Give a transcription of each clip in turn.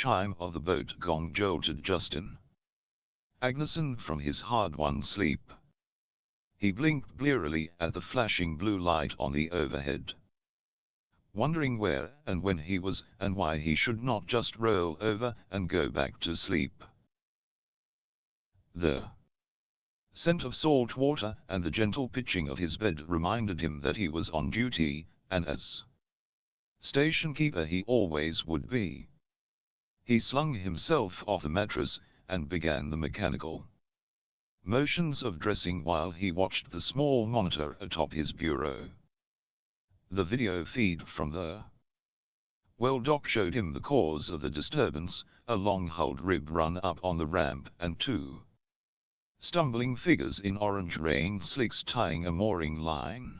chime of the boat gong jolted Justin Agneson from his hard-won sleep. He blinked blearily at the flashing blue light on the overhead, wondering where and when he was and why he should not just roll over and go back to sleep. The scent of salt water and the gentle pitching of his bed reminded him that he was on duty, and as station keeper he always would be. He slung himself off the mattress and began the mechanical motions of dressing while he watched the small monitor atop his bureau. The video feed from the well dock showed him the cause of the disturbance, a long-hulled rib run up on the ramp and two stumbling figures in orange rain slicks tying a mooring line.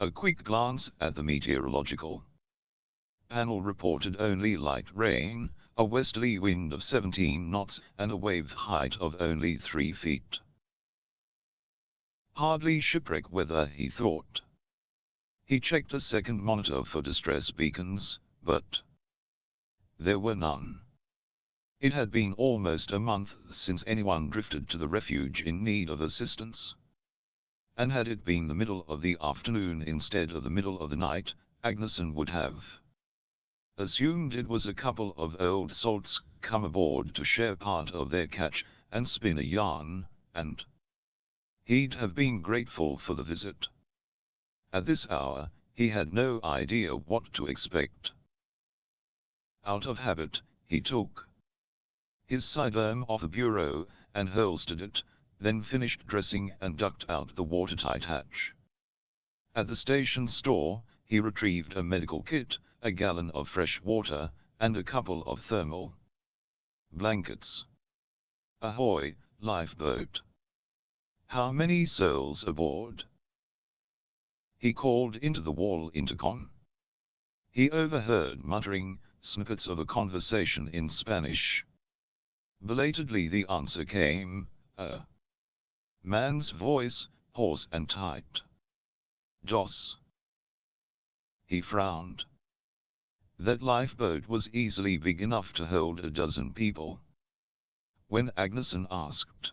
A quick glance at the meteorological panel reported only light rain, a westerly wind of 17 knots and a wave height of only 3 feet. Hardly shipwreck weather, he thought. He checked a second monitor for distress beacons, but there were none. It had been almost a month since anyone drifted to the refuge in need of assistance. And had it been the middle of the afternoon instead of the middle of the night, Agneson would have assumed it was a couple of old salts come aboard to share part of their catch and spin a yarn, and he'd have been grateful for the visit. At this hour, he had no idea what to expect. Out of habit, he took his sidearm off the bureau and holstered it, then finished dressing and ducked out the watertight hatch. At the station store, he retrieved a medical kit, a gallon of fresh water, and a couple of thermal blankets. Ahoy, lifeboat! How many souls aboard? He called into the wall intercom. He overheard muttering snippets of a conversation in Spanish. Belatedly the answer came, a man's voice, hoarse and tight. Dos. He frowned. That lifeboat was easily big enough to hold a dozen people. When Agneson asked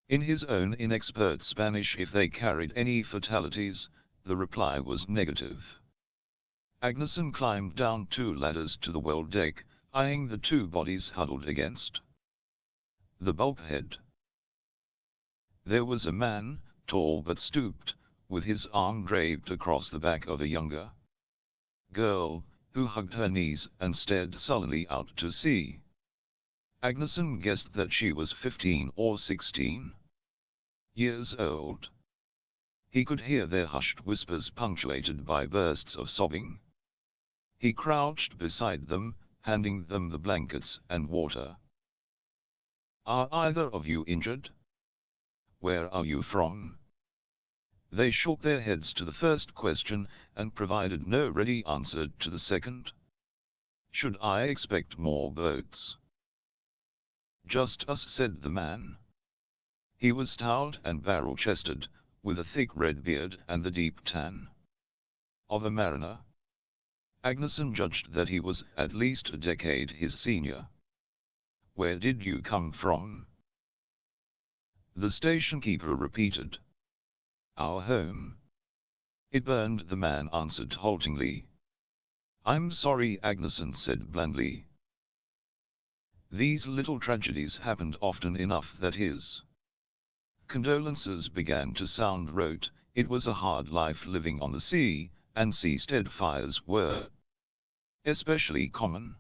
in his own inexpert Spanish if they carried any fatalities, the reply was negative. Agneson climbed down 2 ladders to the well deck, eyeing the 2 bodies huddled against the bulkhead. There was a man, tall but stooped, with his arm draped across the back of a younger girl, who hugged her knees and stared sullenly out to sea. Agneson guessed that she was 15 or 16 years old. He could hear their hushed whispers punctuated by bursts of sobbing. He crouched beside them, handing them the blankets and water. Are either of you injured? Where are you from? They shook their heads to the first question, and provided no ready answer to the second. Should I expect more boats? Just us, said the man. He was stout and barrel-chested, with a thick red beard and the deep tan of a mariner. Agneson judged that he was at least a decade his senior. Where did you come from? The station keeper repeated. Our home. It burned, the man answered haltingly. I'm sorry, Agneson said blandly. These little tragedies happened often enough that his condolences began to sound rote. It was a hard life living on the sea, and seastead fires were especially common.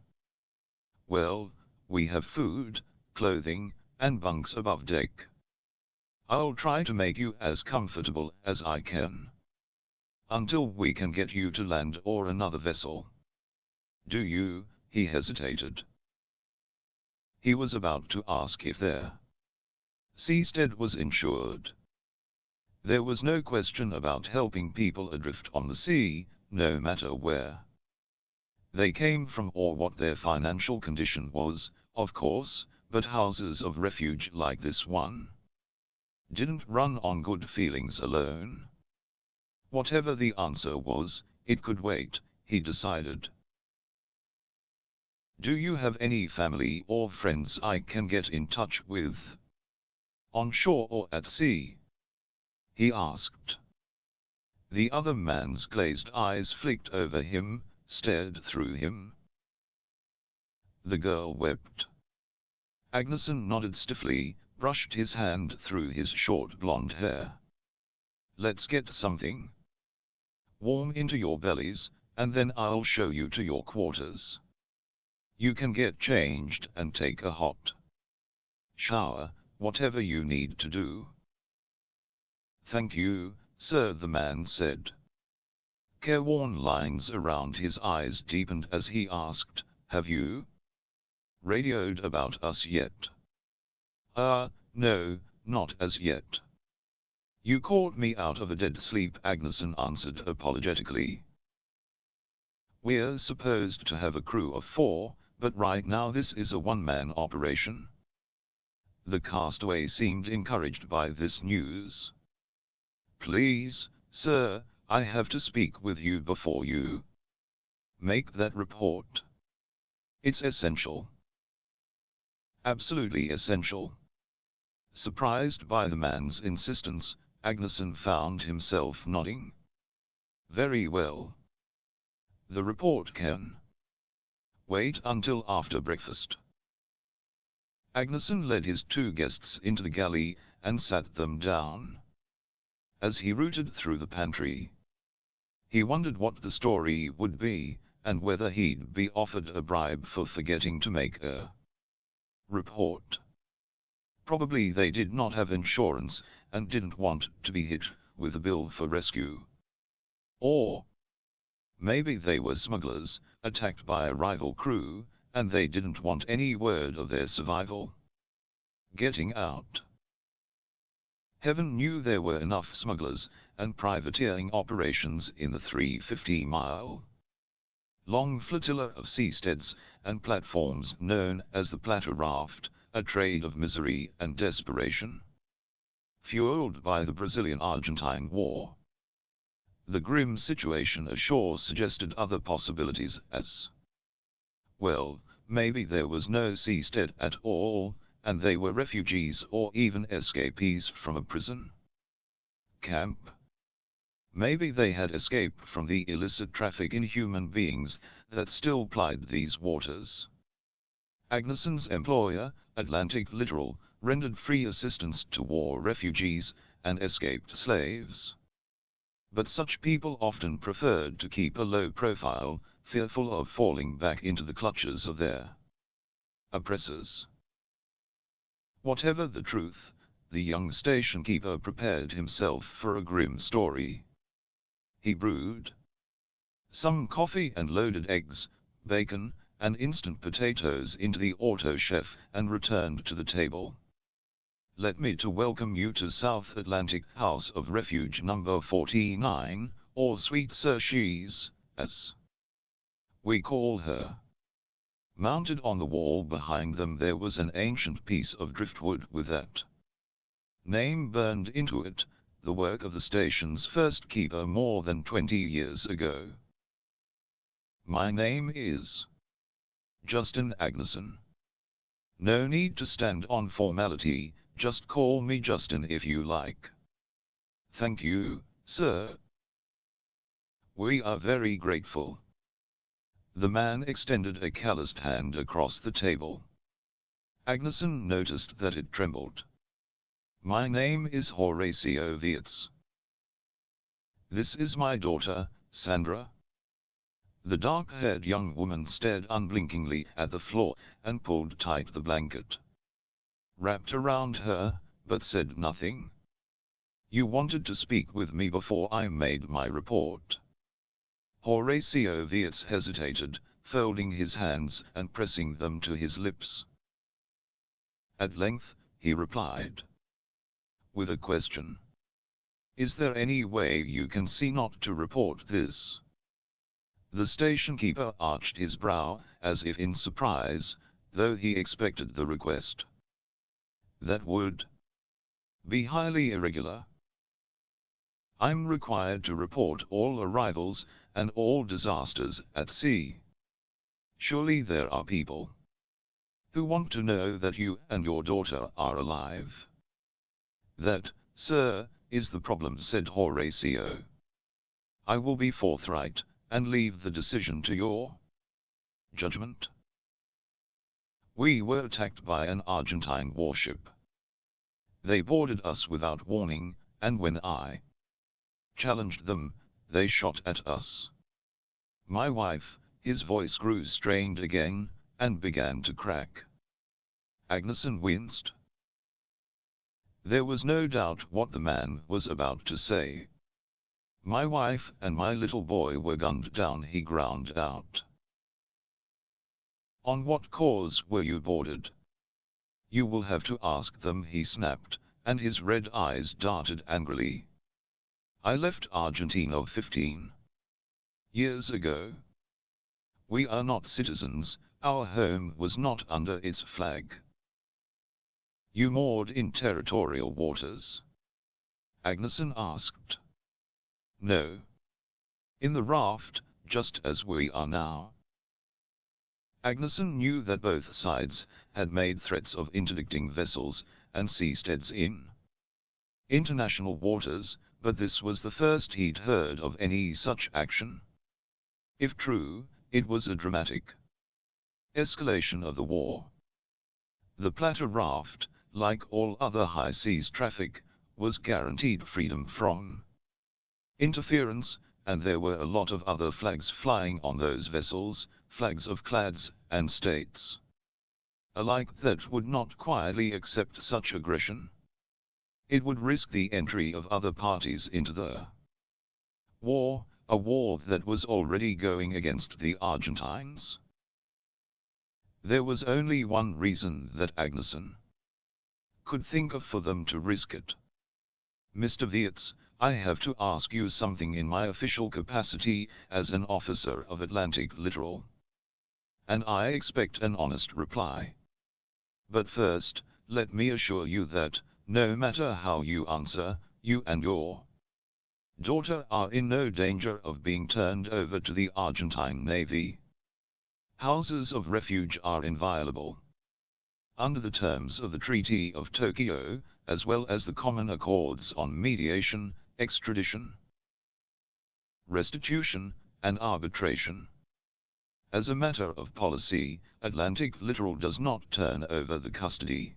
Well, we have food, clothing, and bunks above deck. I'll try to make you as comfortable as I can, until we can get you to land or another vessel. Do you? He hesitated. He was about to ask if their seastead was insured. There was no question about helping people adrift on the sea, no matter where they came from or what their financial condition was, of course, but houses of refuge like this one didn't run on good feelings alone. Whatever the answer was, it could wait, he decided. Do you have any family or friends I can get in touch with? On shore or at sea? He asked. The other man's glazed eyes flicked over him, stared through him. The girl wept. Agneson nodded stiffly, brushed his hand through his short blonde hair. Let's get something warm into your bellies, and then I'll show you to your quarters. You can get changed and take a hot shower, whatever you need to do. Thank you, sir, the man said. Careworn lines around his eyes deepened as he asked, have you radioed about us yet? No, not as yet. You caught me out of a dead sleep, Agneson answered apologetically. We're supposed to have a crew of 4, but right now this is a one-man operation. The castaway seemed encouraged by this news. Please, sir, I have to speak with you before you make that report. It's essential. Absolutely essential. Surprised by the man's insistence, Agneson found himself nodding. Very well. The report can wait until after breakfast. Agneson led his 2 guests into the galley, and sat them down. As he rooted through the pantry, he wondered what the story would be, and whether he'd be offered a bribe for forgetting to make a report. Probably they did not have insurance, and didn't want to be hit with a bill for rescue. Or maybe they were smugglers, attacked by a rival crew, and they didn't want any word of their survival getting out. Heaven knew there were enough smugglers and privateering operations in the 350-mile long flotilla of seasteads and platforms known as the platter raft, a trade of misery and desperation, fueled by the Brazilian-Argentine War. The grim situation ashore suggested other possibilities as well. Maybe there was no seastead at all, and they were refugees or even escapees from a prison camp. Maybe they had escaped from the illicit traffic in human beings that still plied these waters. Agneson's employer, Atlantic Littoral, rendered free assistance to war refugees and escaped slaves. But such people often preferred to keep a low profile, fearful of falling back into the clutches of their oppressors. Whatever the truth, the young station keeper prepared himself for a grim story. He brewed some coffee and loaded eggs, bacon, and instant potatoes into the auto chef and returned to the table. Let me to welcome you to South Atlantic House of Refuge number 49, or Sweet Sir She's, as we call her. Mounted on the wall behind them there was an ancient piece of driftwood with that name burned into it, the work of the station's first keeper more than 20 years ago. My name is Justin Agneson. No need to stand on formality, just call me Justin if you like. Thank you, sir. We are very grateful. The man extended a calloused hand across the table. Agneson noticed that it trembled. My name is Horatio Vietz. This is my daughter, Sandra. The dark-haired young woman stared unblinkingly at the floor and pulled tight the blanket wrapped around her, but said nothing. You wanted to speak with me before I made my report. Horatio Vietz hesitated, folding his hands and pressing them to his lips. At length, he replied with a question. Is there any way you can see not to report this? The station keeper arched his brow, as if in surprise, though he expected the request. That would be highly irregular. I'm required to report all arrivals and all disasters at sea. Surely there are people who want to know that you and your daughter are alive. That, sir, is the problem, said Horatio. I will be forthright, and leave the decision to your judgment. We were attacked by an Argentine warship. They boarded us without warning, and when I challenged them, they shot at us. My wife, his voice grew strained again, and began to crack. Agneson winced. There was no doubt what the man was about to say. My wife and my little boy were gunned down, he ground out. On what cause were you boarded? You will have to ask them, he snapped, and his red eyes darted angrily. I left Argentina 15 years ago. We are not citizens, our home was not under its flag. You moored in territorial waters? Agneson asked. No. In the raft, just as we are now. Agneson knew that both sides had made threats of interdicting vessels and seasteads in international waters, but this was the first he'd heard of any such action. If true, it was a dramatic escalation of the war. The platter raft, like all other high seas traffic, was guaranteed freedom from interference, and there were a lot of other flags flying on those vessels, flags of clads and states alike that would not quietly accept such aggression. It would risk the entry of other parties into the war, a war that was already going against the Argentines. There was only one reason that Agneson could think of for them to risk it. Mr. Vietz, I have to ask you something in my official capacity as an officer of Atlantic Littoral, and I expect an honest reply. But first, let me assure you that, no matter how you answer, you and your daughter are in no danger of being turned over to the Argentine Navy. Houses of refuge are inviolable under the terms of the Treaty of Tokyo, as well as the Common Accords on Mediation, Extradition, Restitution, and Arbitration. As a matter of policy, Atlantic Littoral does not turn over the custody,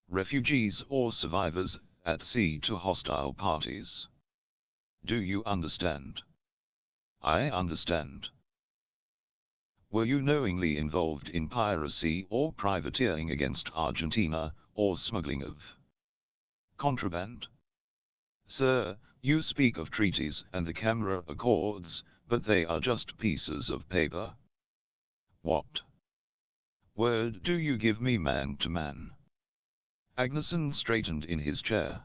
refugees or survivors at sea to hostile parties. Do you understand? I understand. Were you knowingly involved in piracy or privateering against Argentina, or smuggling of contraband? Sir, you speak of treaties and the Camera Accords, but they are just pieces of paper. What word do you give me, man to man? Agneson straightened in his chair.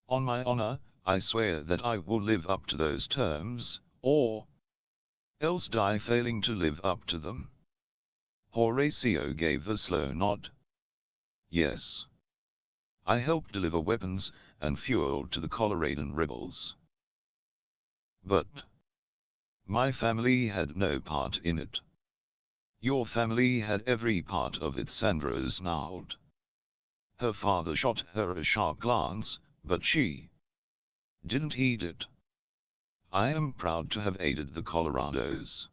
On my honor, I swear that I will live up to those terms, or else die failing to live up to them. Horatio gave a slow nod. Yes. I helped deliver weapons and fuel to the Coloradan rebels. But my family had no part in it. Your family had every part of it, Sandra snarled. Her father shot her a sharp glance, but she didn't heed it. I am proud to have aided the Colorados.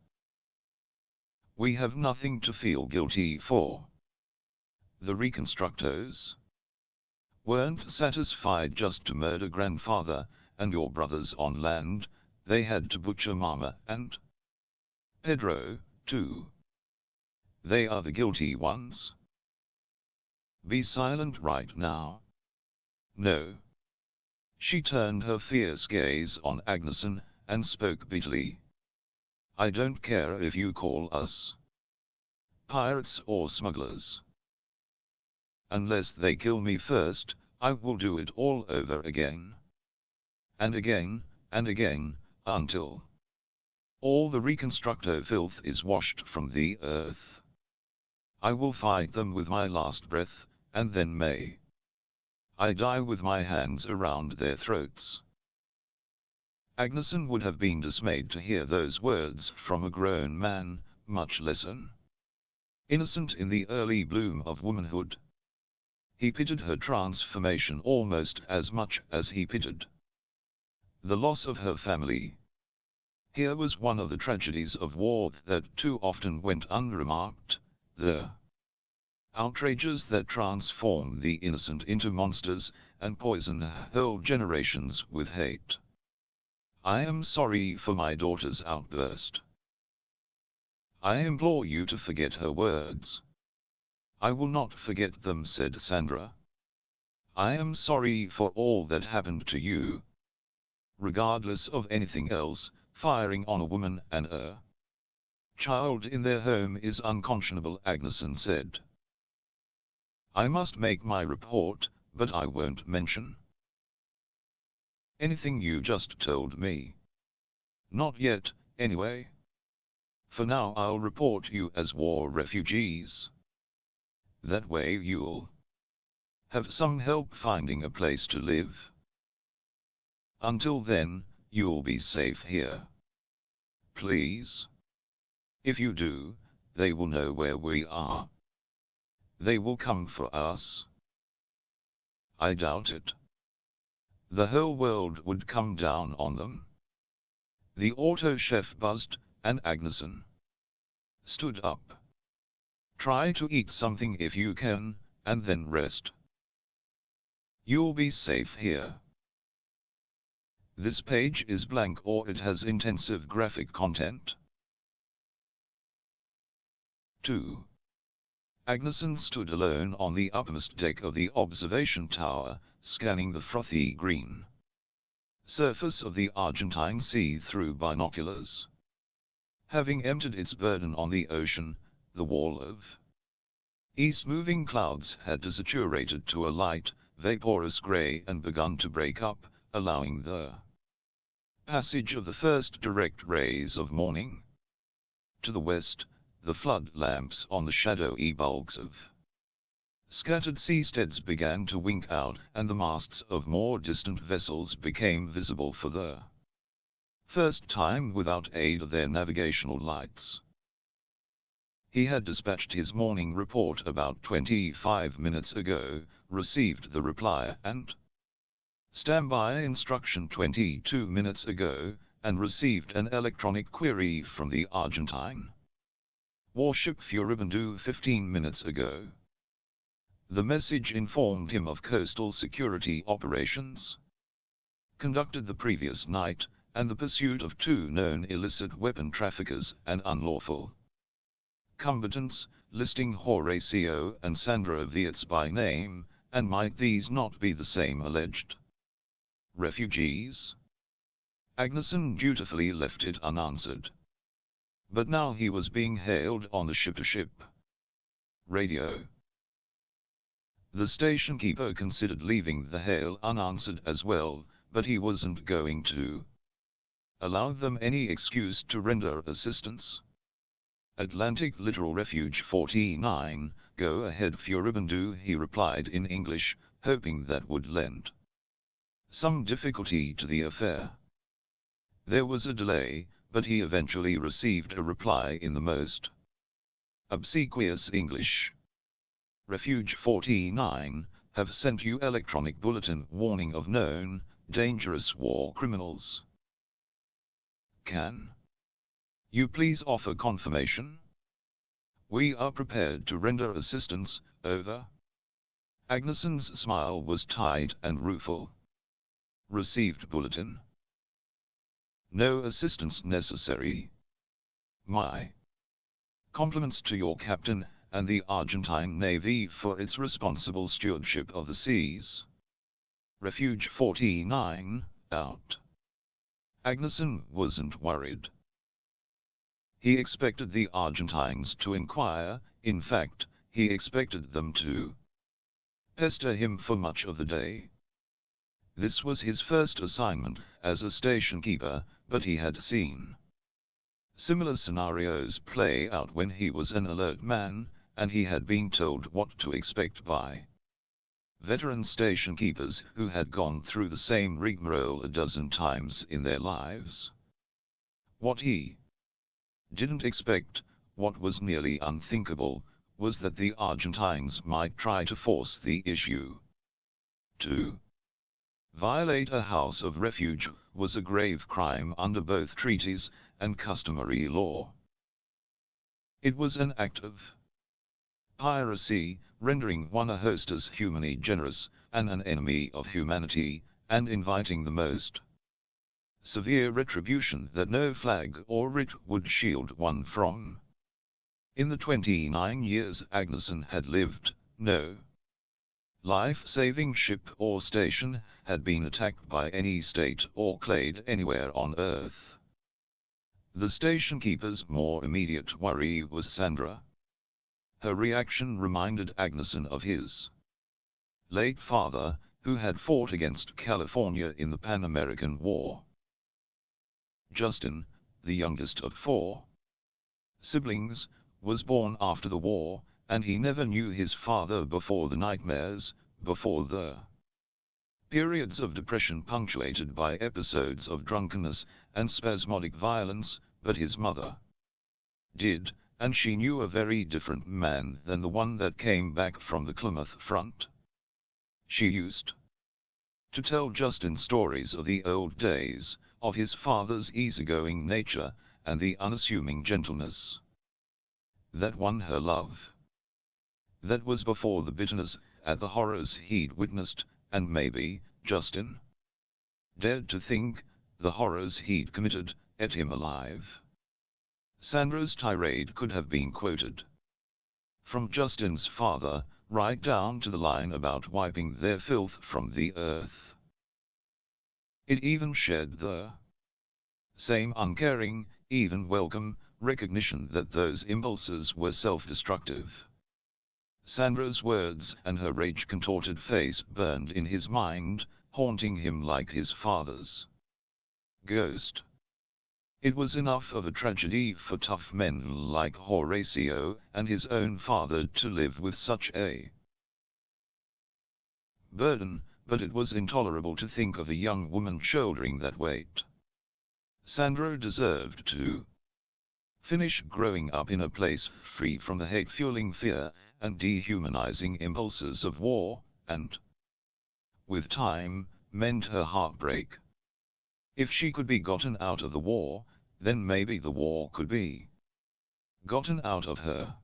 We have nothing to feel guilty for. The reconstructos weren't satisfied just to murder grandfather and your brothers on land, they had to butcher Mama and Pedro, too. They are the guilty ones. Be silent right now. No. She turned her fierce gaze on Agneson, and spoke bitterly. I don't care if you call us pirates or smugglers. Unless they kill me first, I will do it all over again. And again, and again, until all the reconstructo filth is washed from the earth. I will fight them with my last breath, and then may I die with my hands around their throats. Agneson would have been dismayed to hear those words from a grown man, much less an innocent in the early bloom of womanhood. He pitied her transformation almost as much as he pitied the loss of her family. Here was one of the tragedies of war that too often went unremarked, the outrages that transform the innocent into monsters and poison whole generations with hate. I am sorry for my daughter's outburst. I implore you to forget her words. I will not forget them, said Sandra. I am sorry for all that happened to you. Regardless of anything else, firing on a woman and a child in their home is unconscionable, Agneson said. I must make my report, but I won't mention anything you just told me. Not yet, anyway. For now I'll report you as war refugees. That way you'll have some help finding a place to live. Until then, you'll be safe here. Please. If you do, they will know where we are. They will come for us. I doubt it. The whole world would come down on them. The auto chef buzzed, and Agneson stood up. Try to eat something if you can, and then rest. You'll be safe here. This page is blank or it has intensive graphic content. 2. Agneson stood alone on the uppermost deck of the observation tower, scanning the frothy green surface of the Argentine Sea through binoculars. Having emptied its burden on the ocean, the wall of east-moving clouds had desaturated to a light, vaporous gray and begun to break up, allowing the passage of the first direct rays of morning. To the west, the flood lamps on the shadowy bulks of scattered seasteads began to wink out, and the masts of more distant vessels became visible for the first time without aid of their navigational lights. He had dispatched his morning report about 25 minutes ago, received the reply and standby instruction 22 minutes ago, and received an electronic query from the Argentine warship Furibundu 15 minutes ago. The message informed him of coastal security operations conducted the previous night, and the pursuit of 2 known illicit weapon traffickers and unlawful combatants, listing Horacio and Sandra Viets by name, and might these not be the same alleged refugees? Agneson dutifully left it unanswered. But now he was being hailed on the ship-to-ship radio. The station keeper considered leaving the hail unanswered as well, but he wasn't going to allow them any excuse to render assistance. Atlantic Littoral Refuge 49, go ahead Furibundu, he replied in English, hoping that would lend some difficulty to the affair. There was a delay, but he eventually received a reply in the most obsequious English. Refuge 49, have sent you electronic bulletin warning of known, dangerous war criminals. Can you please offer confirmation? We are prepared to render assistance, over. Agneson's smile was tight and rueful. Received bulletin. No assistance necessary. My compliments to your captain, and the Argentine Navy for its responsible stewardship of the seas. Refuge 49, out. Agneson wasn't worried. He expected the Argentines to inquire, in fact, he expected them to pester him for much of the day. This was his first assignment as a station keeper, but he had seen similar scenarios play out when he was an alert man, and he had been told what to expect by veteran station keepers who had gone through the same rigmarole a dozen times in their lives. What he didn't expect what was nearly unthinkable, was that the Argentines might try to force the issue. 2. Violate a House of Refuge was a grave crime under both treaties and customary law. It was an act of piracy, rendering one a hostess humanly generous, and an enemy of humanity, and inviting the most severe retribution that no flag or writ would shield one from. In the 29 years Agneson had lived, no life-saving ship or station had been attacked by any state or clade anywhere on Earth. The station keeper's more immediate worry was Sandra. Her reaction reminded Agneson of his late father, who had fought against California in the Pan American War. Justin, the youngest of 4 siblings, was born after the war, and he never knew his father before the nightmares, before the periods of depression punctuated by episodes of drunkenness and spasmodic violence, but his mother did, and she knew a very different man than the one that came back from the Klamath front. She used to tell Justin stories of the old days, of his father's easygoing nature, and the unassuming gentleness that won her love. That was before the bitterness at the horrors he'd witnessed, and maybe, Justin dared to think, the horrors he'd committed, ate him alive. Sandra's tirade could have been quoted from Justin's father, right down to the line about wiping their filth from the earth. It even shared the same uncaring, even welcome, recognition that those impulses were self-destructive. Sandra's words and her rage-contorted face burned in his mind, haunting him like his father's ghost. It was enough of a tragedy for tough men like Horatio and his own father to live with such a burden, but it was intolerable to think of a young woman shouldering that weight. Sandra deserved to finish growing up in a place free from the hate-fueling fear and dehumanizing impulses of war, and, with time, mend her heartbreak. If she could be gotten out of the war, then maybe the war could be gotten out of her.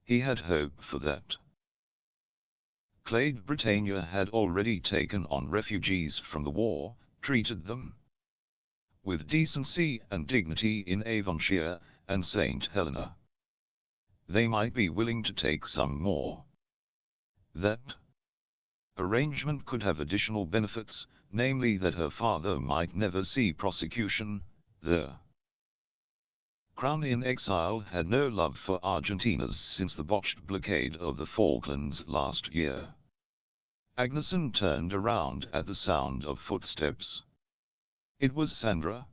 He had hope for that. Clade Britannia had already taken on refugees from the war, treated them with decency and dignity in Avonshire and St. Helena. They might be willing to take some more. That arrangement could have additional benefits, namely that her father might never see prosecution. The Crown in exile had no love for Argentina since the botched blockade of the Falklands last year. Agneson turned around at the sound of footsteps. It was Sandra.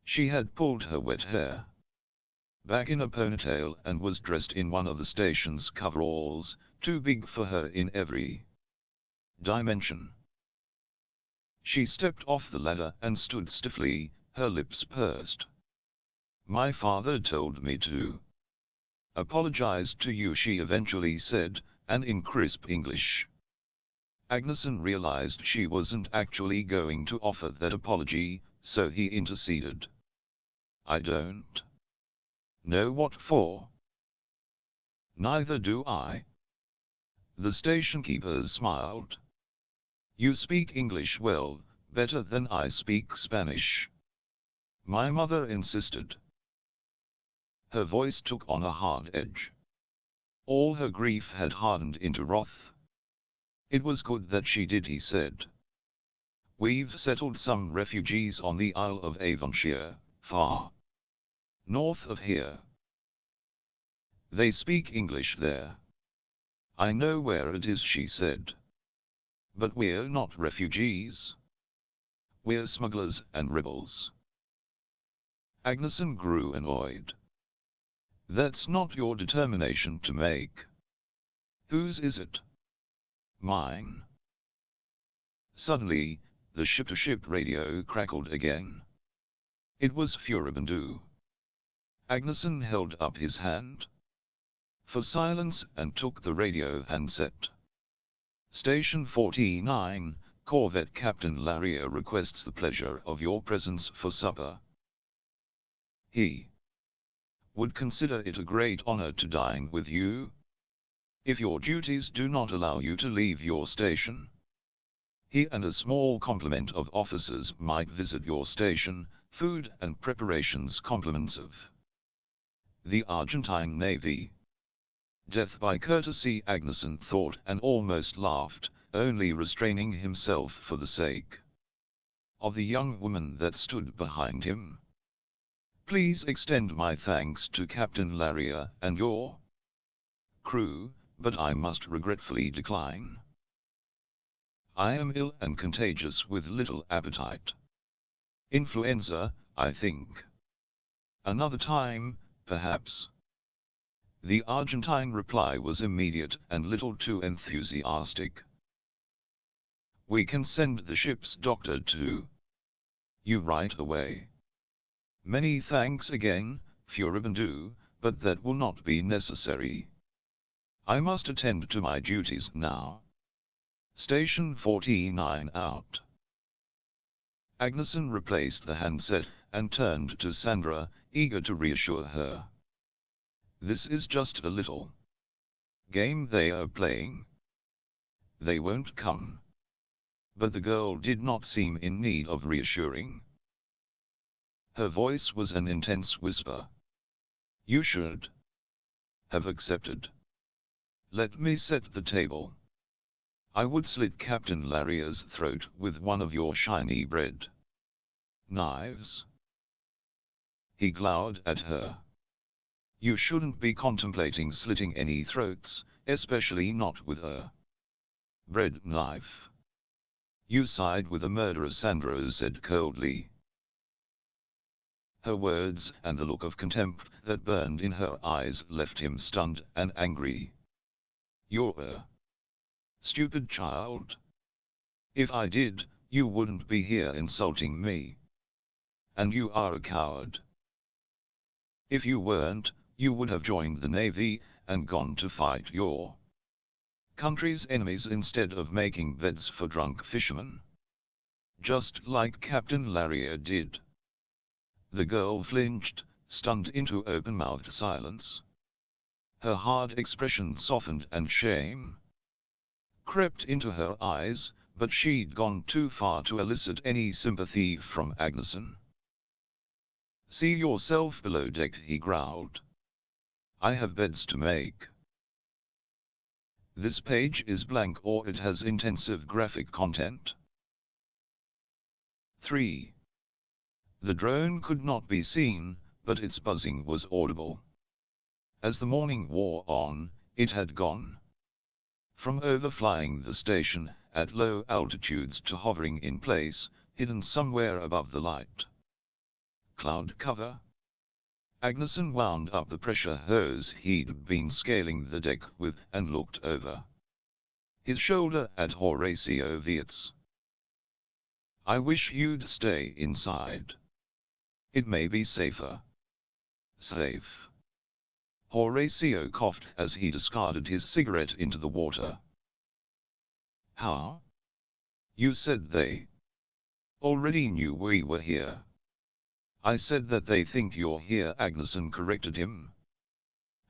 She had pulled her wet hair back in a ponytail and was dressed in one of the station's coveralls, too big for her in every dimension. She stepped off the ladder and stood stiffly, her lips pursed. "My father told me to apologize to you," she eventually said, and in crisp English. Agneson realized she wasn't actually going to offer that apology, so he interceded. "I don't know what for." "Neither do I." The station keeper smiled. "You speak English well, better than I speak Spanish. My mother insisted." Her voice took on a hard edge. All her grief had hardened into wrath. "It was good that she did," he said. "We've settled some refugees on the Isle of Avonshire, far north of here. They speak English there." "I know where it is," she said. "But we're not refugees. We're smugglers and rebels." Agneson grew annoyed. "That's not your determination to make." "Whose is it?" "Mine." Suddenly, the ship-to-ship radio crackled again. It was furibund. Agneson held up his hand for silence and took the radio handset. Station 49, Corvette Captain Laria requests the pleasure of your presence for supper. He would consider it a great honor to dine with you, if your duties do not allow you to leave your station. He and a small complement of officers might visit your station, food and preparations compliments of the Argentine Navy. Death by courtesy, Agneson thought and almost laughed, only restraining himself for the sake of the young woman that stood behind him. Please extend my thanks to Captain Laria and your crew, but I must regretfully decline. I am ill and contagious with little appetite. Influenza, I think. Another time, perhaps. The Argentine reply was immediate and little too enthusiastic. We can send the ship's doctor to you right away. Many thanks again, Furibundu, but that will not be necessary. I must attend to my duties now. Station 49 out. Agneson replaced the handset and turned to Sandra, eager to reassure her. This is just a little game they are playing. They won't come. But the girl did not seem in need of reassuring. Her voice was an intense whisper. You should have accepted. Let me set the table. I would slit Captain Laria's throat with one of your shiny bread knives. He glowered at her. You shouldn't be contemplating slitting any throats, especially not with a bread knife. You side with a murderer, Sandra said coldly. Her words and the look of contempt that burned in her eyes left him stunned and angry. You're a stupid child. If I did, you wouldn't be here insulting me. And you are a coward. If you weren't, you would have joined the Navy and gone to fight your country's enemies instead of making beds for drunk fishermen. Just like Captain Laria did. The girl flinched, stunned into open-mouthed silence. Her hard expression softened and shame crept into her eyes, but she'd gone too far to elicit any sympathy from Agneson. See yourself below deck, he growled. I have beds to make. This page is blank or it has intensive graphic content. 3. The drone could not be seen, but its buzzing was audible. As the morning wore on, it had gone from overflying the station at low altitudes to hovering in place, hidden somewhere above the light cloud cover. Agneson wound up the pressure hose he'd been scaling the deck with and looked over his shoulder at Horatio Vietz. I wish you'd stay inside. It may be safer. Safe. Horatio coughed as he discarded his cigarette into the water. How? You said they already knew we were here. I said that they think you're here, Agneson corrected him.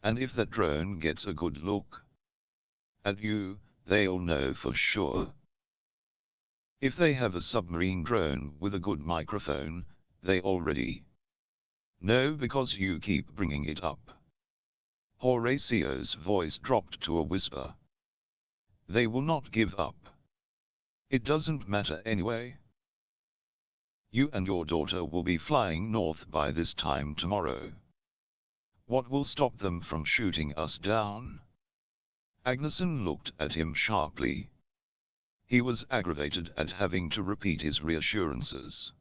And if that drone gets a good look at you, they'll know for sure. If they have a submarine drone with a good microphone, they already know because you keep bringing it up. Horatio's voice dropped to a whisper. They will not give up. It doesn't matter anyway. You and your daughter will be flying north by this time tomorrow. What will stop them from shooting us down? Agneson looked at him sharply. He was aggravated at having to repeat his reassurances.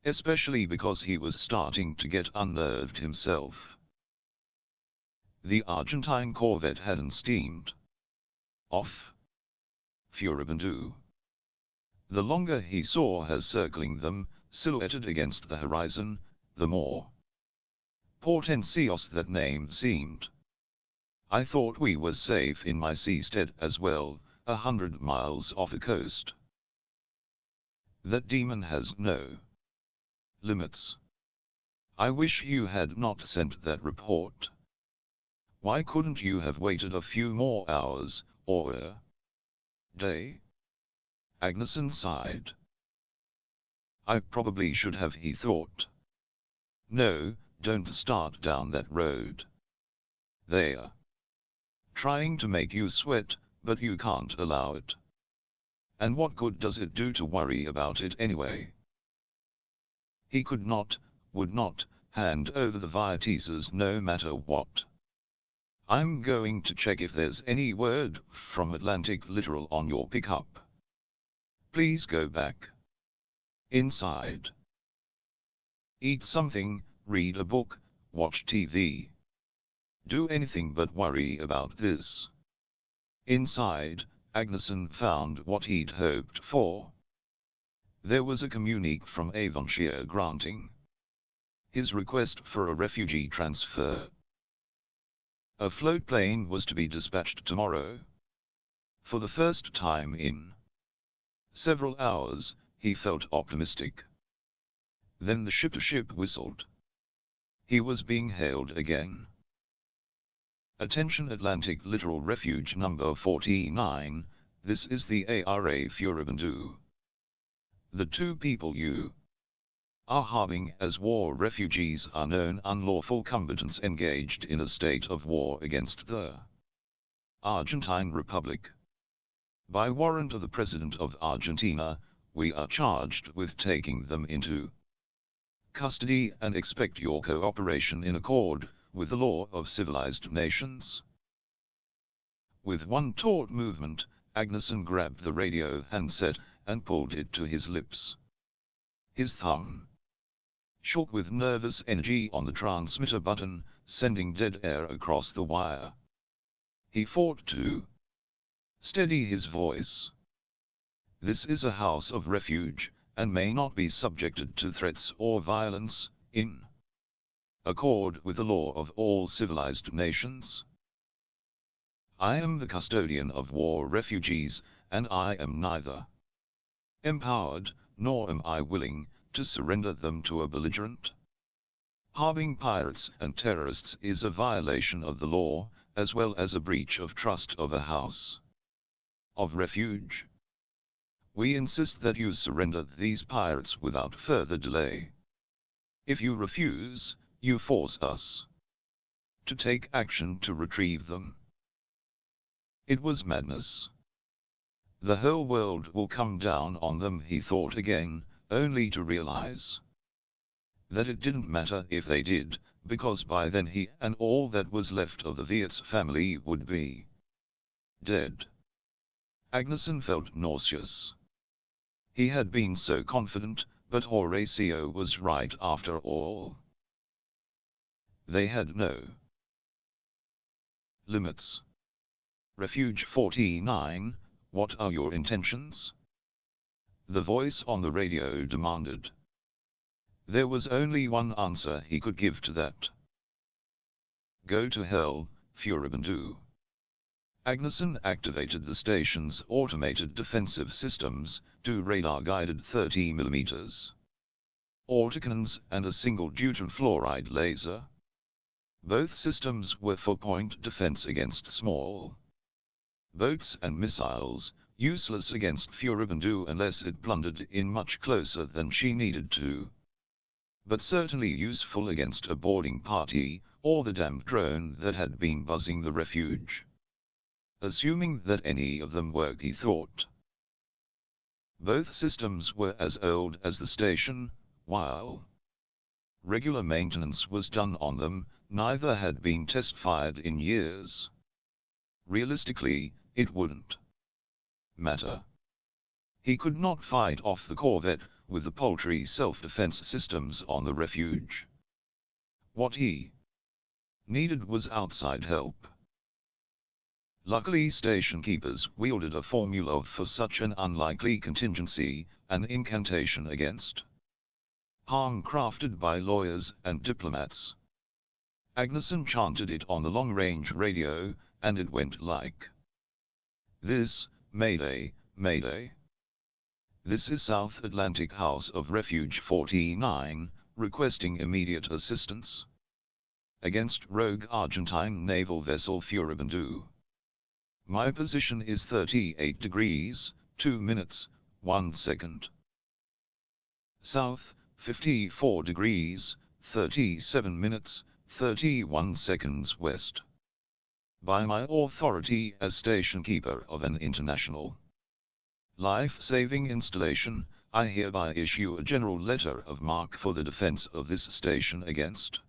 Especially because he was starting to get unnerved himself. The Argentine corvette hadn't steamed off. Furibundu. The longer he saw her circling them, silhouetted against the horizon, the more portentous that name seemed. I thought we were safe in my seastead as well, 100 miles off the coast. That demon has no limits. I wish you had not sent that report. Why couldn't you have waited a few more hours, or a day? Agneson sighed. I probably should have, he thought. No, don't start down that road. They're trying to make you sweat, but you can't allow it. And what good does it do to worry about it anyway? He could not, would not, hand over the Viotises no matter what. I'm going to check if there's any word from Atlantic Literal on your pickup. Please go back inside. Eat something, read a book, watch TV. Do anything but worry about this. Inside, Agneson found what he'd hoped for. There was a communique from Avonshire granting his request for a refugee transfer. A float plane was to be dispatched tomorrow. For the first time in several hours, he felt optimistic. Then the ship-to-ship whistled. He was being hailed again. Attention Atlantic Littoral Refuge number 49, this is the ARA Furibundu. The two people you are harboring as war refugees are known unlawful combatants engaged in a state of war against the Argentine Republic. By warrant of the President of Argentina, we are charged with taking them into custody and expect your cooperation in accord with the law of civilized nations. With one taut movement, Agneson grabbed the radio handset and pulled it to his lips. His thumb shook with nervous energy on the transmitter button, sending dead air across the wire. He fought to steady his voice. This is a house of refuge, and may not be subjected to threats or violence, in accord with the law of all civilized nations. I am the custodian of war refugees, and I am neither empowered, nor am I willing, to surrender them to a belligerent. Harboring pirates and terrorists is a violation of the law, as well as a breach of trust of a house of refuge. We insist that you surrender these pirates without further delay. If you refuse, you force us to take action to retrieve them. It was madness. The whole world will come down on them, he thought again, only to realize that it didn't matter if they did, because by then he and all that was left of the Viet's family would be dead. Agneson felt nauseous. He had been so confident, but Horatio was right after all. They had no limits. Refuge 49, what are your intentions? The voice on the radio demanded. There was only one answer he could give to that. Go to hell, Furibundu. Agneson activated the station's automated defensive systems, two radar-guided 30mm autocannons and a single deuterium fluoride laser. Both systems were for point defense against small boats and missiles, useless against Furibundu unless it blundered in much closer than she needed to. But certainly useful against a boarding party, or the damned drone that had been buzzing the refuge. Assuming that any of them worked, he thought. Both systems were as old as the station, while regular maintenance was done on them, neither had been test-fired in years. Realistically, it wouldn't matter. He could not fight off the corvette with the paltry self-defense systems on the refuge. What he needed was outside help. Luckily, station keepers wielded a formula for such an unlikely contingency, an incantation against harm crafted by lawyers and diplomats. Agneson chanted it on the long-range radio, and it went like this: Mayday, Mayday. This is South Atlantic House of Refuge 49, requesting immediate assistance against rogue Argentine naval vessel Furibundu. My position is 38 degrees, 2 minutes, 1 second. South, 54 degrees, 37 minutes, 31 seconds west. By my authority as station keeper of an international life-saving installation, I hereby issue a general letter of marque for the defense of this station against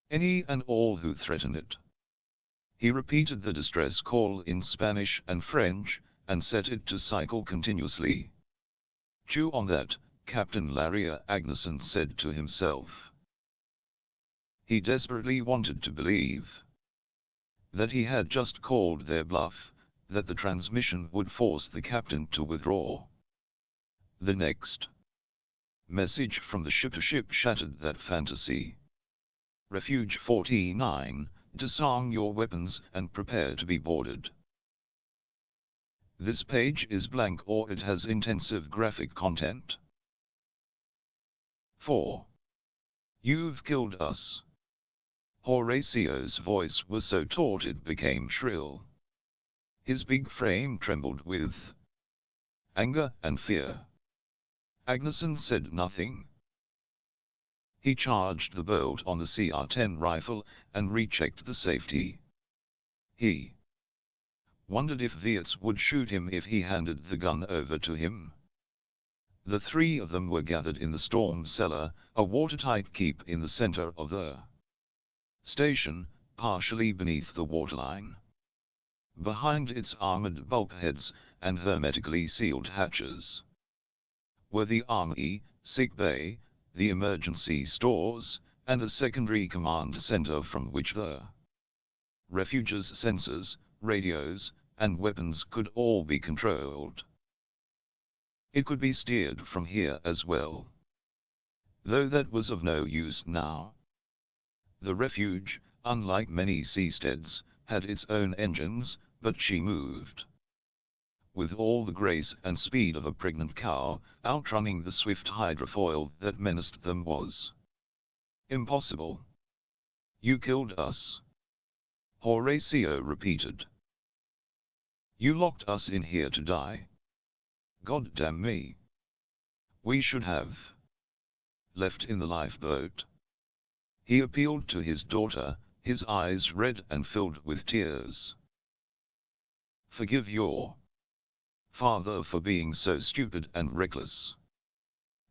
any and all who threaten it. He repeated the distress call in Spanish and French, and set it to cycle continuously. Chew on that, Captain Larry Agneson said to himself. He desperately wanted to believe that he had just called their bluff, that the transmission would force the captain to withdraw. The next message from the ship-to-ship shattered that fantasy. Refuge 49, disarm your weapons and prepare to be boarded. This page is blank or it has intensive graphic content. 4. You've killed us. Horacio's voice was so taut it became shrill. His big frame trembled with anger and fear. Agneson said nothing. He charged the bolt on the CR-10 rifle and rechecked the safety. He wondered if Viets would shoot him if he handed the gun over to him. The three of them were gathered in the storm cellar, a watertight keep in the center of the station, partially beneath the waterline. Behind its armored bulkheads and hermetically sealed hatches were the armory, sick bay, the emergency stores, and a secondary command center from which the refuge's sensors, radios, and weapons could all be controlled. It could be steered from here as well, though that was of no use now. The refuge, unlike many seasteads, had its own engines, but she moved with all the grace and speed of a pregnant cow, outrunning the swift hydrofoil that menaced them was impossible. You killed us, Horacio repeated. You locked us in here to die. God damn me. We should have left in the lifeboat. He appealed to his daughter, his eyes red and filled with tears. Forgive your father for being so stupid and reckless.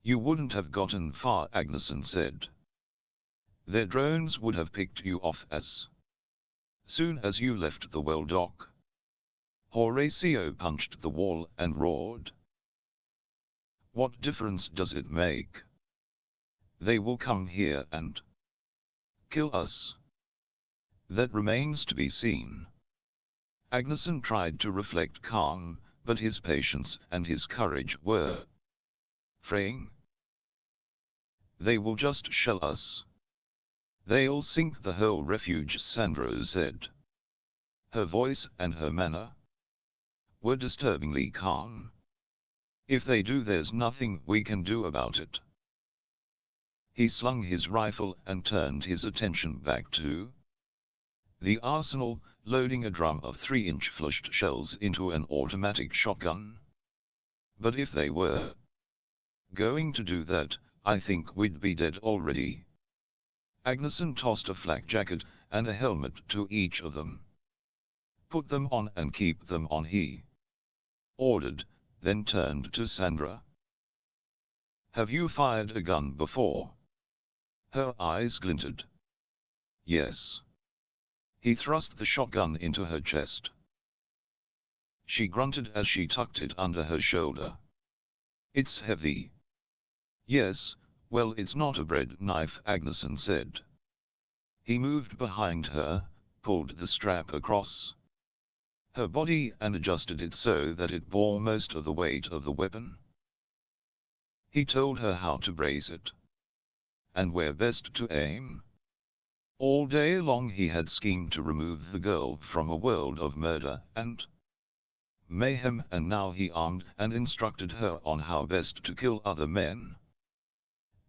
You wouldn't have gotten far, Agneson said. Their drones would have picked you off as soon as you left the well dock. Horacio punched the wall and roared. What difference does it make? They will come here and kill us. That remains to be seen. Agneson tried to reflect calm, but his patience and his courage were fraying. They will just shell us. They'll sink the whole refuge, Sandra said. Her voice and her manner were disturbingly calm. If they do, there's nothing we can do about it. He slung his rifle and turned his attention back to the arsenal, loading a drum of 3-inch flushed shells into an automatic shotgun. But if they were going to do that, I think we'd be dead already. Agneson tossed a flak jacket and a helmet to each of them. Put them on and keep them on, he ordered, then turned to Sandra. Have you fired a gun before? Her eyes glinted. Yes. He thrust the shotgun into her chest. She grunted as she tucked it under her shoulder. It's heavy. Yes, well, it's not a bread knife, Agneson said. He moved behind her, pulled the strap across her body and adjusted it so that it bore most of the weight of the weapon. He told her how to brace it and where best to aim. All day long he had schemed to remove the girl from a world of murder and mayhem, and now he armed and instructed her on how best to kill other men.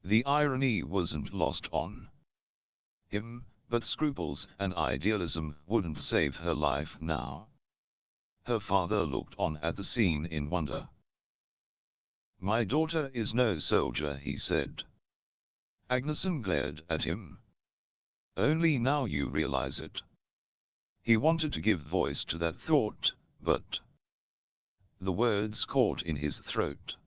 The irony wasn't lost on him, but scruples and idealism wouldn't save her life now. Her father looked on at the scene in wonder. "My daughter is no soldier," he said. Agneson glared at him. "Only now you realize it." He wanted to give voice to that thought, but the words caught in his throat.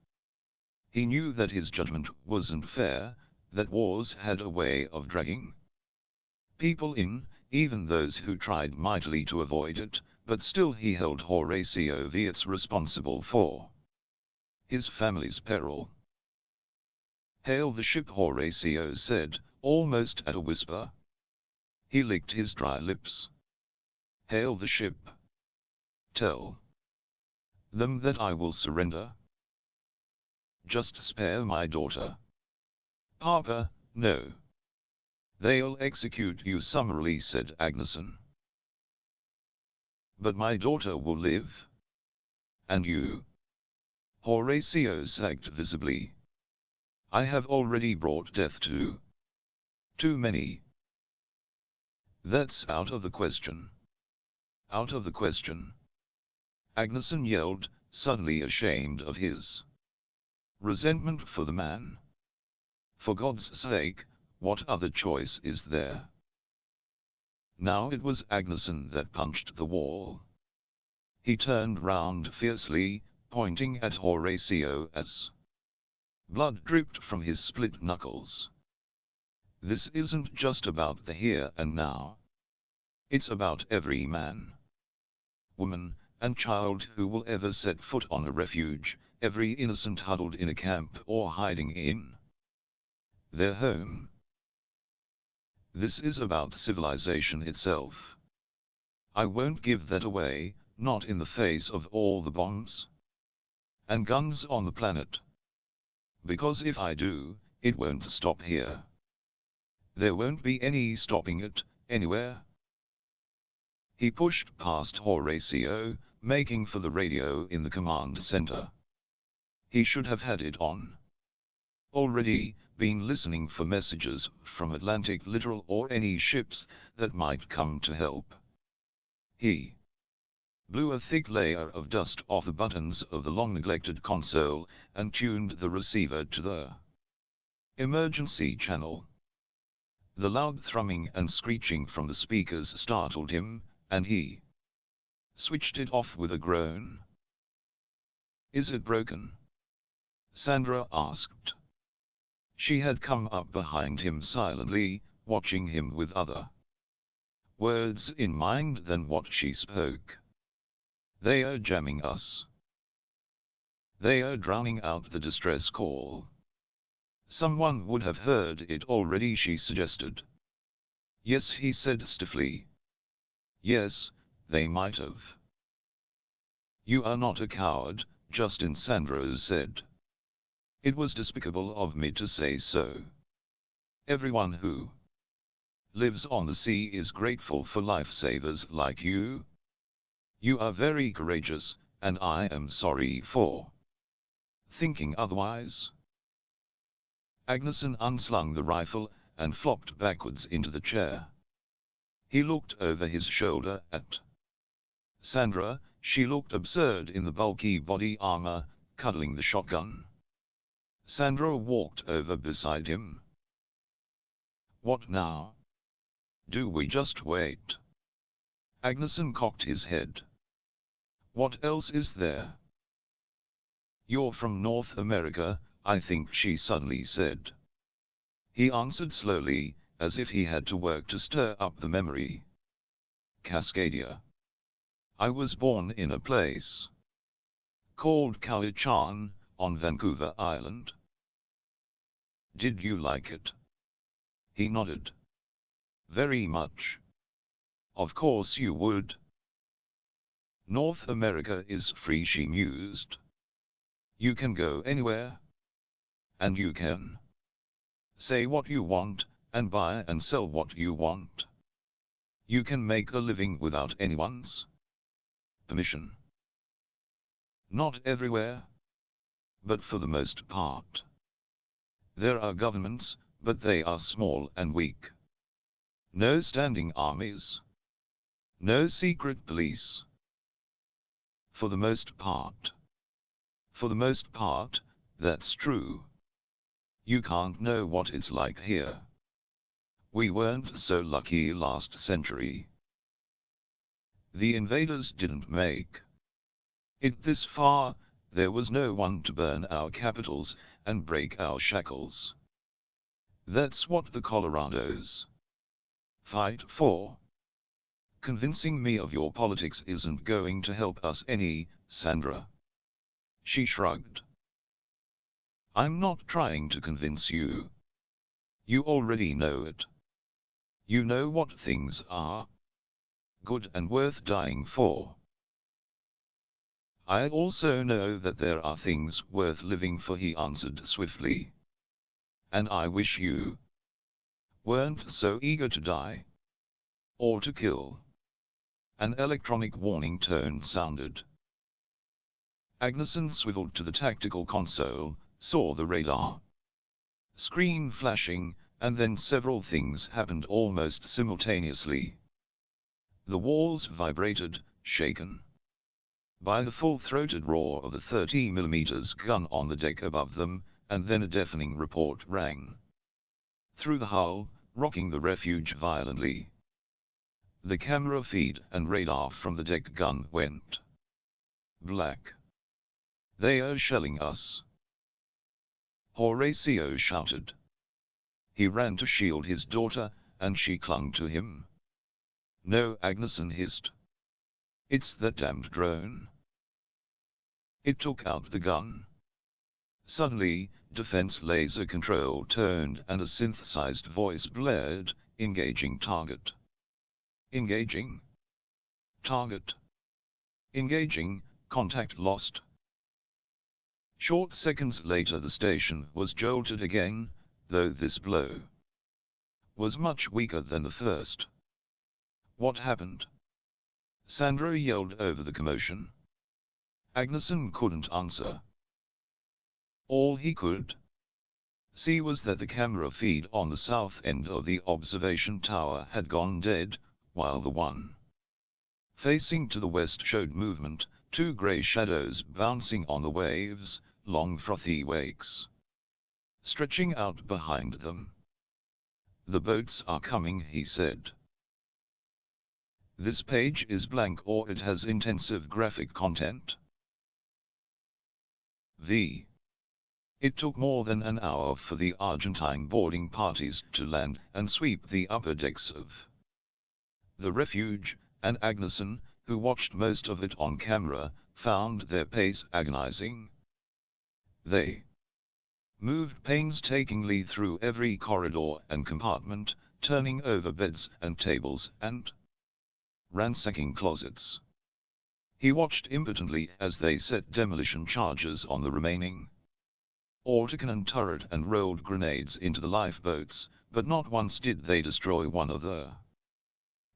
He knew that his judgment wasn't fair, that wars had a way of dragging people in, even those who tried mightily to avoid it, but still he held Horatio Vietz responsible for his family's peril. "Hail the ship," Horatio said, almost at a whisper. He licked his dry lips. "Hail the ship. Tell them that I will surrender. Just spare my daughter." "Papa, no. They'll execute you summarily," said Agneson. "But my daughter will live. And you?" Horatio sagged visibly. "I have already brought death to too many." "That's out of the question." "Out of the question?" Agneson yelled, suddenly ashamed of his resentment for the man. "For God's sake, what other choice is there?" Now it was Agneson that punched the wall. He turned round fiercely, pointing at Horatio as blood dripped from his split knuckles. "This isn't just about the here and now. It's about every man, woman, and child who will ever set foot on a refuge, every innocent huddled in a camp or hiding in their home. This is about civilization itself. I won't give that away, not in the face of all the bombs and guns on the planet. Because if I do, it won't stop here. There won't be any stopping it, anywhere." He pushed past Horatio, making for the radio in the command center. He should have had it on already, been listening for messages from Atlantic Littoral or any ships that might come to help. He blew a thick layer of dust off the buttons of the long-neglected console, and tuned the receiver to the emergency channel. The loud thrumming and screeching from the speakers startled him, and he switched it off with a groan. "Is it broken?" Sandra asked. She had come up behind him silently, watching him with other words in mind than what she spoke. "They are jamming us. They are drowning out the distress call." "Someone would have heard it already," she suggested. "Yes," he said stiffly. "Yes, they might have." "You are not a coward," Justin Sandro said. "It was despicable of me to say so. Everyone who lives on the sea is grateful for lifesavers like you. You are very courageous, and I am sorry for thinking otherwise." Agneson unslung the rifle, and flopped backwards into the chair. He looked over his shoulder at Sandra. She looked absurd in the bulky body armor, cuddling the shotgun. Sandra walked over beside him. "What now? Do we just wait?" Agneson cocked his head. "What else is there?" "You're from North America, I think," she suddenly said. He answered slowly, as if he had to work to stir up the memory. "Cascadia. I was born in a place called Cowichan, on Vancouver Island." "Did you like it?" He nodded. "Very much." "Of course you would." "North America is free," she mused. "You can go anywhere. And you can say what you want, and buy and sell what you want. You can make a living without anyone's permission. Not everywhere, but for the most part. There are governments, but they are small and weak. No standing armies. No secret police. For the most part. For the most part, that's true. You can't know what it's like here. We weren't so lucky last century. The invaders didn't make it this far. There was no one to burn our capitals and break our shackles. That's what the Colorados fight for. Convincing me of your politics isn't going to help us any, Sandra. She shrugged. I'm not trying to convince you. You already know it. You know what things are good and worth dying for. I also know that there are things worth living for, he answered swiftly. And I wish you weren't so eager to die. Or to kill. An electronic warning tone sounded. Agneson swiveled to the tactical console, saw the radar screen flashing, and then several things happened almost simultaneously. The walls vibrated, shaken by the full-throated roar of the 30mm gun on the deck above them, and then a deafening report rang through the hull, rocking the Refuge violently. The camera feed and radar from the deck gun went black. They are shelling us, Horatio shouted. He ran to shield his daughter, and she clung to him. No, Agneson hissed. It's that damned drone. It took out the gun. Suddenly, defense laser control turned and a synthesized voice blared, engaging target. Engaging. Target. Engaging, contact lost. Short seconds later the station was jolted again, though this blow was much weaker than the first. What happened? Sandra yelled over the commotion. Agneson couldn't answer. All he could see was that the camera feed on the south end of the observation tower had gone dead, while the one facing to the west showed movement, two grey shadows bouncing on the waves, long frothy wakes stretching out behind them. The boats are coming, he said. This page is blank or it has intensive graphic content. It took more than an hour for the Argentine boarding parties to land and sweep the upper decks of the Refuge, and Agneson, who watched most of it on camera, found their pace agonizing. They moved painstakingly through every corridor and compartment, turning over beds and tables and ransacking closets. He watched impotently as they set demolition charges on the remaining autocannon turret and rolled grenades into the lifeboats, but not once did they destroy one of the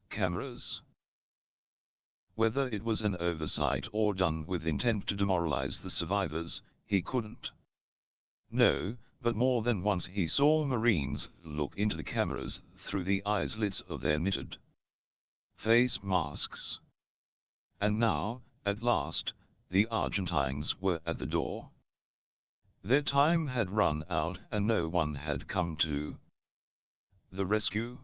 cameras. Whether it was an oversight or done with intent to demoralize the survivors, he couldn't know, but more than once he saw Marines look into the cameras through the eye slits of their knitted face masks. And now, at last, the Argentines were at the door. Their time had run out and no one had come to the rescue.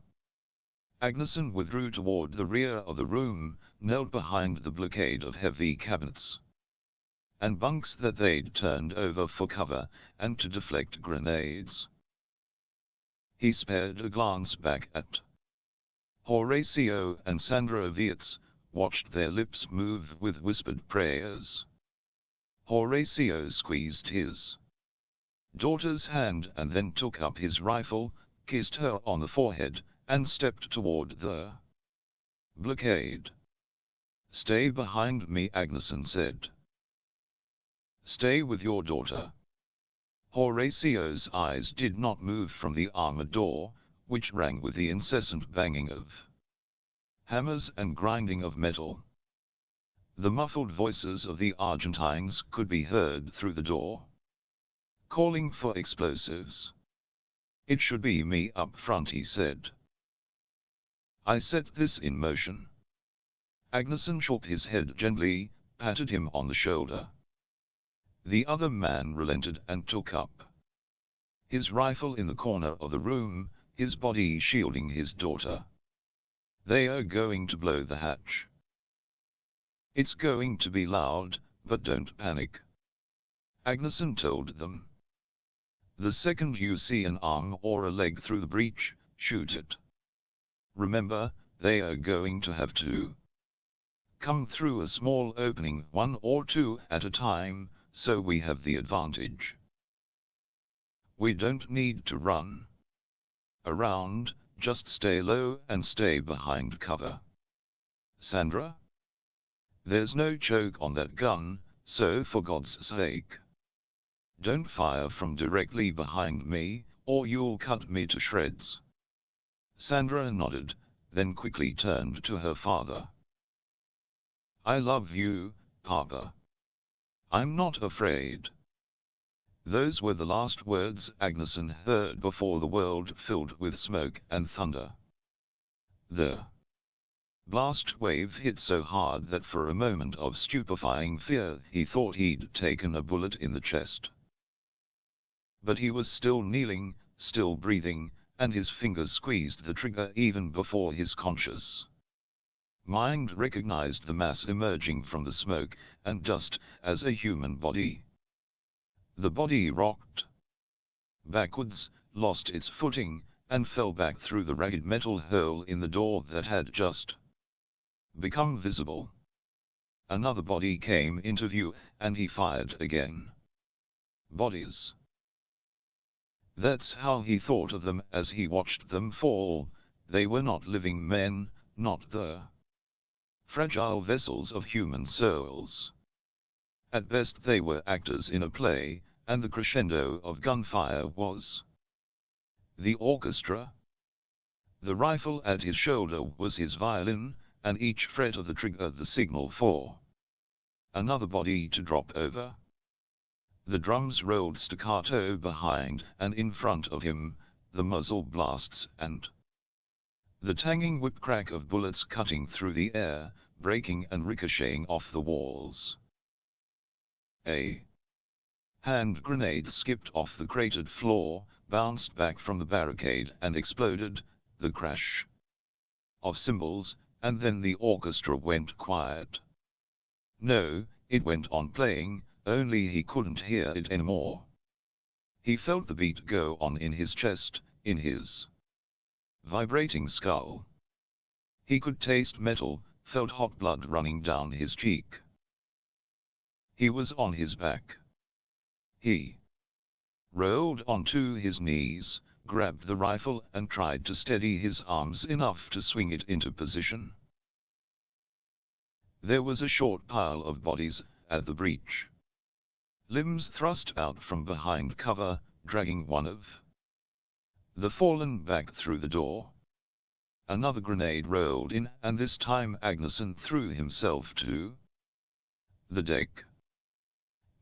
Agneson withdrew toward the rear of the room, knelt behind the blockade of heavy cabinets and bunks that they'd turned over for cover, and to deflect grenades. He spared a glance back at Horatio and Sandra Vietz, watched their lips move with whispered prayers. Horatio squeezed his daughter's hand and then took up his rifle, kissed her on the forehead, and stepped toward the blockade. Stay behind me, Agneson said. Stay with your daughter. Horatio's eyes did not move from the armored door, which rang with the incessant banging of hammers and grinding of metal. The muffled voices of the Argentines could be heard through the door, calling for explosives. "It should be me up front," he said. "I set this in motion." Agneson shook his head gently, patted him on the shoulder. The other man relented and took up his rifle in the corner of the room, his body shielding his daughter. "They are going to blow the hatch. It's going to be loud, but don't panic," Agneson told them. "The second you see an arm or a leg through the breach, shoot it. Remember, they are going to have to come through a small opening, one or two at a time, so we have the advantage. We don't need to run around, just stay low and stay behind cover. Sandra? There's no choke on that gun, so for God's sake, don't fire from directly behind me, or you'll cut me to shreds." Sandra nodded, then quickly turned to her father. "I love you, Papa. I'm not afraid." Those were the last words Agneson heard before the world filled with smoke and thunder. The blast wave hit so hard that for a moment of stupefying fear he thought he'd taken a bullet in the chest. But he was still kneeling, still breathing, and his fingers squeezed the trigger even before his conscious mind recognized the mass emerging from the smoke and dust as a human body. The body rocked backwards, lost its footing, and fell back through the ragged metal hole in the door that had just become visible. Another body came into view, and he fired again. Bodies. That's how he thought of them as he watched them fall. They were not living men, not the fragile vessels of human souls. At best they were actors in a play, and the crescendo of gunfire was the orchestra. The rifle at his shoulder was his violin, and each fret of the trigger the signal for another body to drop over. The drums rolled staccato behind and in front of him, the muzzle blasts and the tanging whip crack of bullets cutting through the air, breaking and ricocheting off the walls. A hand grenade skipped off the cratered floor, bounced back from the barricade and exploded, the crash of cymbals, and then the orchestra went quiet. No, it went on playing, only he couldn't hear it anymore. He felt the beat go on in his chest, in his vibrating skull. He could taste metal, felt hot blood running down his cheek. He was on his back. He rolled onto his knees, grabbed the rifle and tried to steady his arms enough to swing it into position. There was a short pile of bodies at the breach. Limbs thrust out from behind cover, dragging one of the fallen back through the door. Another grenade rolled in, and this time Agneson threw himself to the deck.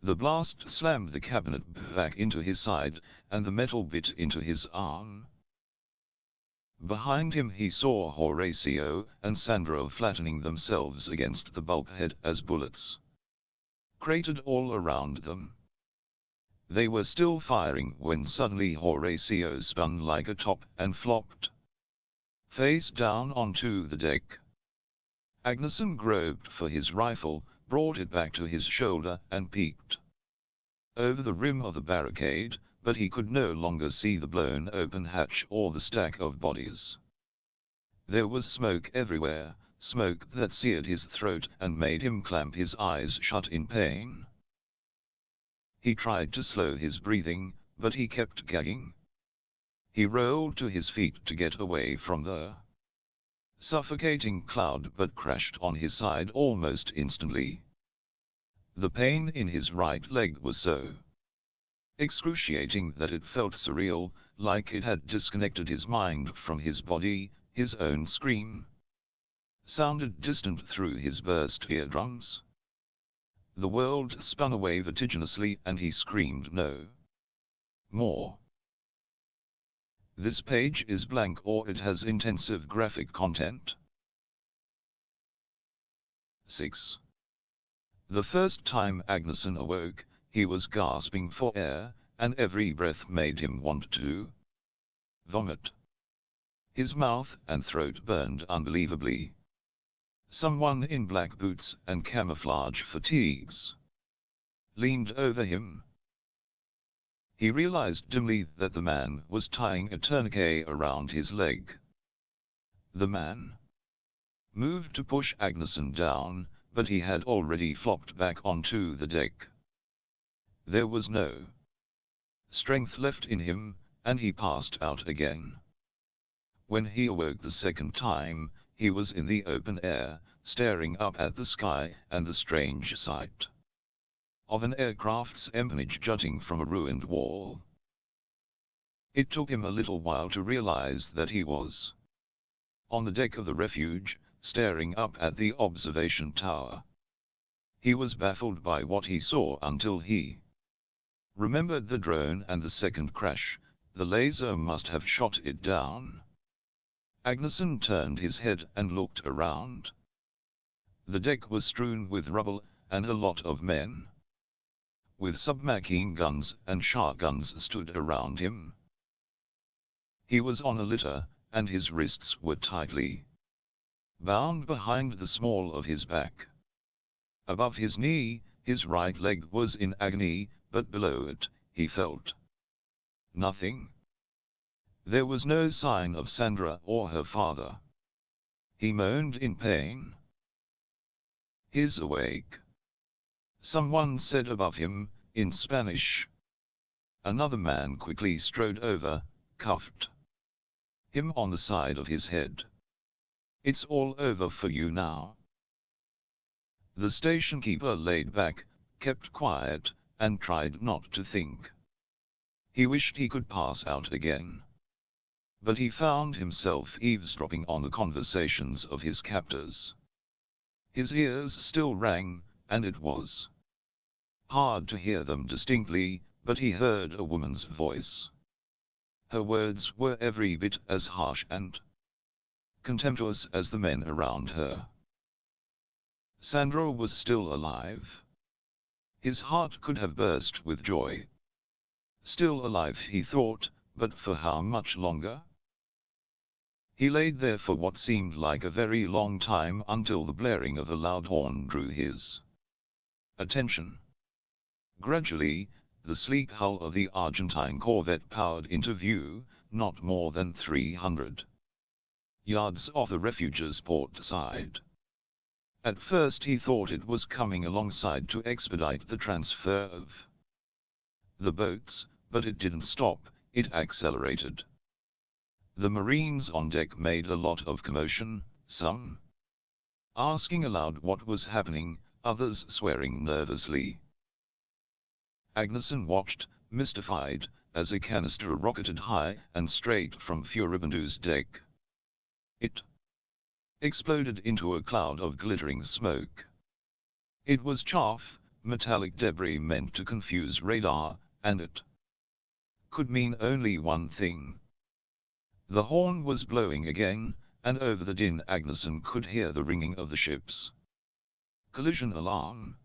The blast slammed the cabinet back into his side, and the metal bit into his arm. Behind him he saw Horatio and Sandra flattening themselves against the bulkhead as bullets cratered all around them. They were still firing when suddenly Horatio spun like a top and flopped face down onto the deck. Agneson groped for his rifle, brought it back to his shoulder and peeked over the rim of the barricade, but he could no longer see the blown open hatch or the stack of bodies. There was smoke everywhere, smoke that seared his throat and made him clamp his eyes shut in pain. He tried to slow his breathing, but he kept gagging. He rolled to his feet to get away from the suffocating cloud, but crashed on his side almost instantly. The pain in his right leg was so excruciating that it felt surreal, like it had disconnected his mind from his body. His own scream sounded distant through his burst eardrums. The world spun away vertiginously and he screamed no more. This page is blank or it has intensive graphic content. 6. The first time Agneson awoke, he was gasping for air, and every breath made him want to vomit. His mouth and throat burned unbelievably. Someone in black boots and camouflage fatigues leaned over him. He realized dimly that the man was tying a tourniquet around his leg. The man moved to push Agneson down, but he had already flopped back onto the deck. There was no strength left in him, and he passed out again. When he awoke the second time, he was in the open air, staring up at the sky and the strange sight of an aircraft's empennage jutting from a ruined wall. It took him a little while to realize that he was on the deck of the Refuge, staring up at the observation tower. He was baffled by what he saw until he remembered the drone and the second crash. The laser must have shot it down. Agneson turned his head and looked around. The deck was strewn with rubble, and a lot of men with submachine guns and shotguns stood around him. He was on a litter, and his wrists were tightly bound behind the small of his back. Above his knee, his right leg was in agony, but below it, he felt nothing. There was no sign of Sandra or her father. He moaned in pain. "He's awake," someone said above him, in Spanish. Another man quickly strode over, cuffed him on the side of his head. "It's all over for you now." The station keeper laid back, kept quiet, and tried not to think. He wished he could pass out again. But he found himself eavesdropping on the conversations of his captors. His ears still rang, and it was hard to hear them distinctly, but he heard a woman's voice. Her words were every bit as harsh and contemptuous as the men around her. Sandra was still alive. His heart could have burst with joy. Still alive, he thought, but for how much longer? He laid there for what seemed like a very long time until the blaring of a loud horn drew his attention. Gradually, the sleek hull of the Argentine corvette powered into view, not more than 300 yards off the Refuge's port side. At first he thought it was coming alongside to expedite the transfer of the boats, but it didn't stop, it accelerated. The Marines on deck made a lot of commotion, some asking aloud what was happening, others swearing nervously. Agneson watched, mystified, as a canister rocketed high and straight from Furibandu's deck. It exploded into a cloud of glittering smoke. It was chaff, metallic debris meant to confuse radar, and it could mean only one thing. The horn was blowing again, and over the din Agneson could hear the ringing of the ship's collision alarm.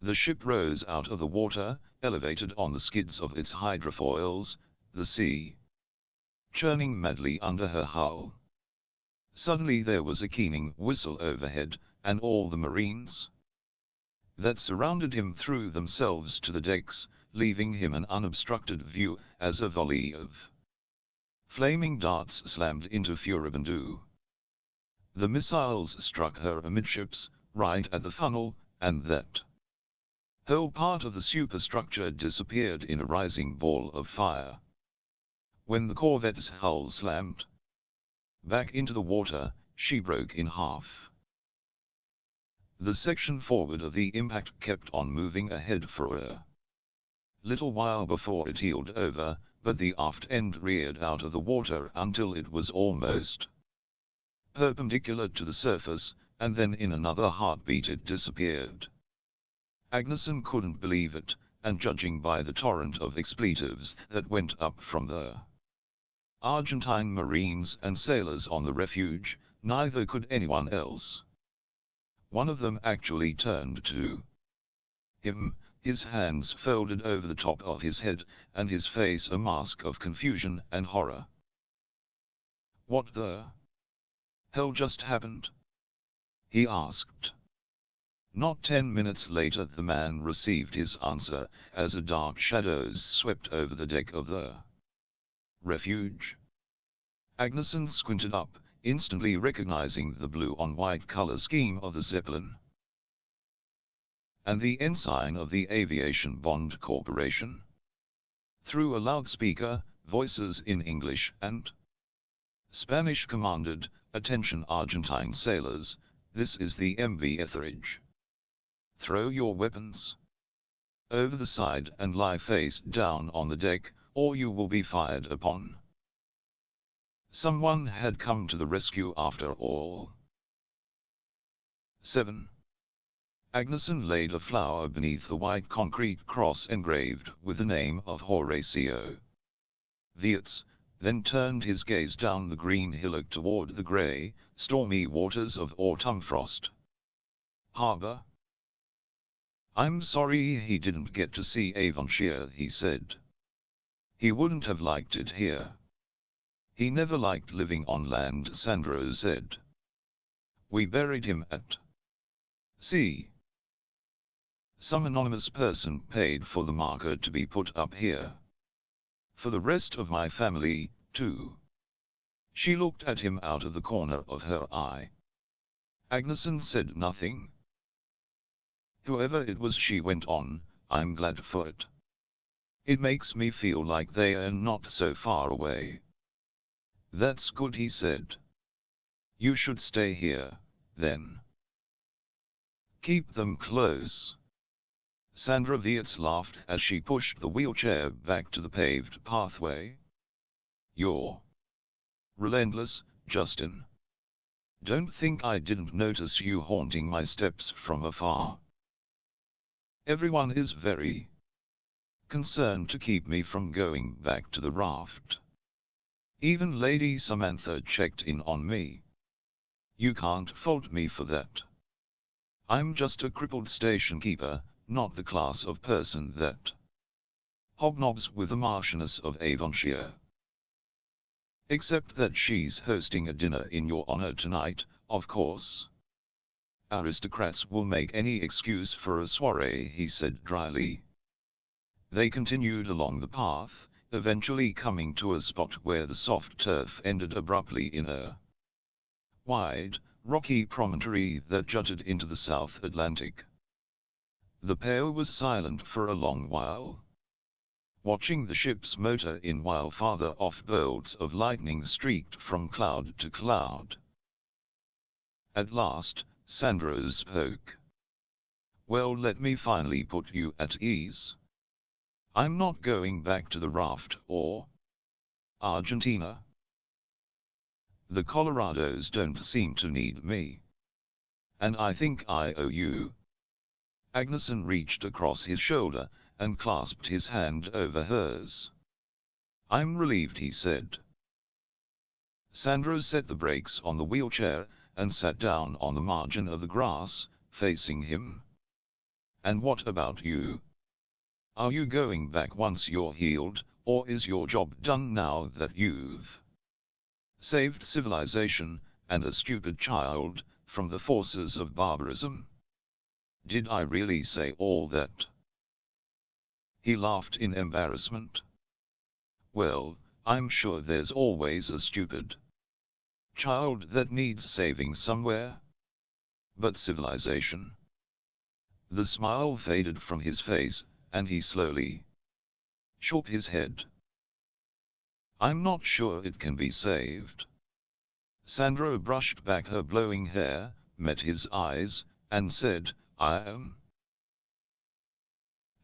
The ship rose out of the water, elevated on the skids of its hydrofoils, the sea churning madly under her hull. Suddenly there was a keening whistle overhead, and all the Marines that surrounded him threw themselves to the decks, leaving him an unobstructed view as a volley of flaming darts slammed into Furibandu. The missiles struck her amidships, right at the funnel, and that whole part of the superstructure disappeared in a rising ball of fire. When the corvette's hull slammed back into the water, she broke in half. The section forward of the impact kept on moving ahead for a little while before it heeled over, but the aft end reared out of the water until it was almost perpendicular to the surface, and then in another heartbeat it disappeared. Agneson couldn't believe it, and judging by the torrent of expletives that went up from the Argentine Marines and sailors on the Refuge, neither could anyone else. One of them actually turned to him, his hands folded over the top of his head, and his face a mask of confusion and horror. "What the hell just happened?" he asked. Not 10 minutes later the man received his answer, as a dark shadows swept over the deck of the Refuge. Agneson squinted up, instantly recognizing the blue-on-white color scheme of the Zeppelin and the ensign of the Aviation Bond Corporation. Through a loudspeaker, voices in English and Spanish commanded, "Attention Argentine sailors, this is the MV Etheridge. Throw your weapons over the side and lie face down on the deck, or you will be fired upon." Someone had come to the rescue after all. 7. Agneson laid a flower beneath the white concrete cross engraved with the name of Horatio Viets, then turned his gaze down the green hillock toward the grey, stormy waters of autumn frost harbor. "I'm sorry he didn't get to see Avonshire," he said. "He wouldn't have liked it here." "He never liked living on land," Sandro said. "We buried him at sea. Some anonymous person paid for the marker to be put up here. For the rest of my family, too." She looked at him out of the corner of her eye. Agneson said nothing. "Whoever it was," she went on, "I'm glad for it. It makes me feel like they are not so far away." "That's good," he said. "You should stay here, then. Keep them close." Sandra Viets laughed as she pushed the wheelchair back to the paved pathway. "You're relentless, Justin. Don't think I didn't notice you haunting my steps from afar. Everyone is very concerned to keep me from going back to the raft. Even Lady Samantha checked in on me. You can't fault me for that. I'm just a crippled station keeper, not the class of person that hobnobs with the Marchioness of Avonshire. Except that she's hosting a dinner in your honor tonight, of course. Aristocrats will make any excuse for a soiree," he said dryly. They continued along the path, eventually coming to a spot where the soft turf ended abruptly in a wide, rocky promontory that jutted into the South Atlantic. The pair was silent for a long while, watching the ship's motor in while farther off bolts of lightning streaked from cloud to cloud. At last, Sandro spoke. "Well, let me finally put you at ease. I'm not going back to the raft or Argentina. The Colorados don't seem to need me. And I think I owe you." Agneson reached across his shoulder, and clasped his hand over hers. "I'm relieved," he said. Sandro set the brakes on the wheelchair, and sat down on the margin of the grass, facing him. "And what about you? Are you going back once you're healed, or is your job done now that you've saved civilization, and a stupid child, from the forces of barbarism? Did I really say all that?" He laughed in embarrassment. "Well, I'm sure there's always a stupid child that needs saving somewhere. But civilization?" The smile faded from his face, and he slowly shook his head. "I'm not sure it can be saved." Sandro brushed back her blowing hair, met his eyes, and said, "I am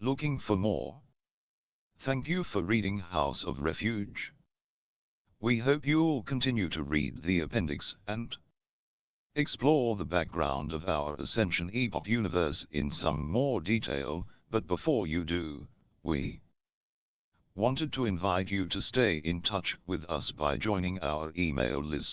looking for more Thank you for reading House of Refuge. We hope you'll continue to read the appendix and explore the background of our Ascension Epoch universe in some more detail, but before you do, we wanted to invite you to stay in touch with us by joining our email list.